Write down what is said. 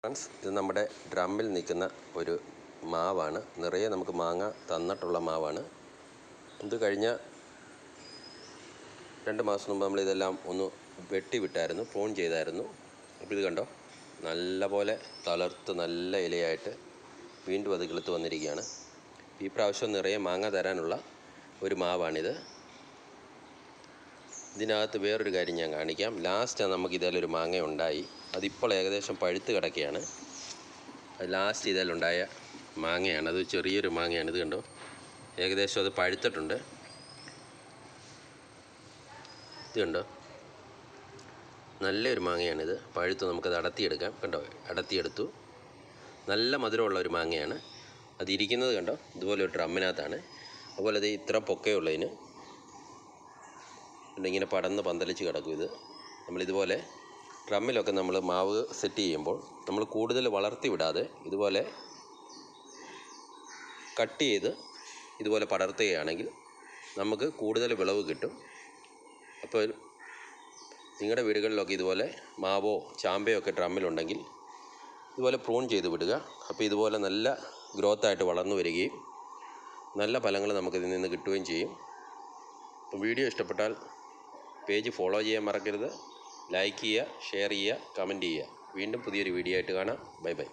Friends, ഇത് നമ്മുടെ ഡ്രമ്മിൽ നിൽക്കുന്ന ഒരു മാവാണ്. നിറയെ നമുക്ക് മാങ്ങ തന്നിട്ടുള്ള മാവാണ്. ഇത് കഴിഞ്ഞ 2 മാസം മുമ്പ് നമ്മളിതെല്ലാം ഒന്ന് വെട്ടി വിട്ടായിരുന്നു, പ്രൂൺ ചെയ്തായിരുന്നു. അപ്പോൾ ഇത് കണ്ടോ, നല്ല പോലെ തളർത്ത് നല്ല ഇലയായിട്ട് വീണ്ടും അത് കിളുത്ത് വന്നിരിക്കുകയാണ്. ഈ പ്രാവശ്യം നിറയെ മാങ്ങ തരാനുള്ള ഒരു മാവാണിത്. ഇതിനകത്ത് വേറൊരു കാര്യം ഞാൻ കാണിക്കാം. ലാസ്റ്റ് നമുക്ക് ഇതിലൊരു മാങ്ങ ഉണ്ടായി, അതിപ്പോൾ ഏകദേശം പഴുത്ത് കിടക്കുകയാണ്. അത് ലാസ്റ്റ് ഇതിലുണ്ടായ മാങ്ങയാണ്. അത് ചെറിയൊരു മാങ്ങയാണ്. ഇത് കണ്ടോ, ഏകദേശം അത് പഴുത്തിട്ടുണ്ട്. ഇത് കണ്ടോ, നല്ലൊരു മാങ്ങയാണിത്. പഴുത്ത് നമുക്കത് അടത്തിയെടുക്കാം. കണ്ടോ, അടത്തിയെടുത്തു. നല്ല മധുരമുള്ള ഒരു മാങ്ങയാണ്. അതിരിക്കുന്നത് കണ്ടോ, ഇതുപോലെ ഒരു ഡ്രമ്മിനകത്താണ്. അതുപോലെ അത് ഇത്ര പൊക്കയുള്ളതിന് ഇങ്ങനെ പടന്ന് പന്തലിച്ച് കിടക്കും. ഇത് നമ്മളിതുപോലെ ഡ്രമ്മിലൊക്കെ നമ്മൾ മാവ് സെറ്റ് ചെയ്യുമ്പോൾ നമ്മൾ കൂടുതൽ വളർത്തി വിടാതെ ഇതുപോലെ കട്ട് ചെയ്ത് ഇതുപോലെ പടർത്തുകയാണെങ്കിൽ നമുക്ക് കൂടുതൽ വിളവ് കിട്ടും. അപ്പോൾ നിങ്ങളുടെ വീടുകളിലൊക്കെ ഇതുപോലെ മാവോ ചാമ്പയോ ഒക്കെ ഡ്രമ്മിലുണ്ടെങ്കിൽ ഇതുപോലെ പ്രൂൺ ചെയ്ത് വിടുക. അപ്പോൾ ഇതുപോലെ നല്ല ഗ്രോത്തായിട്ട് വളർന്നു വരികയും നല്ല ഫലങ്ങൾ നമുക്കിതിൽ നിന്ന് കിട്ടുകയും ചെയ്യും. അപ്പോൾ വീഡിയോ ഇഷ്ടപ്പെട്ടാൽ പേജ് ഫോളോ ചെയ്യാൻ മറക്കരുത്. ലൈക്ക് ചെയ്യുക, ഷെയർ ചെയ്യുക, കമൻറ്റ് ചെയ്യുക. വീണ്ടും പുതിയൊരു വീഡിയോ ആയിട്ട് കാണാം. Bye bye.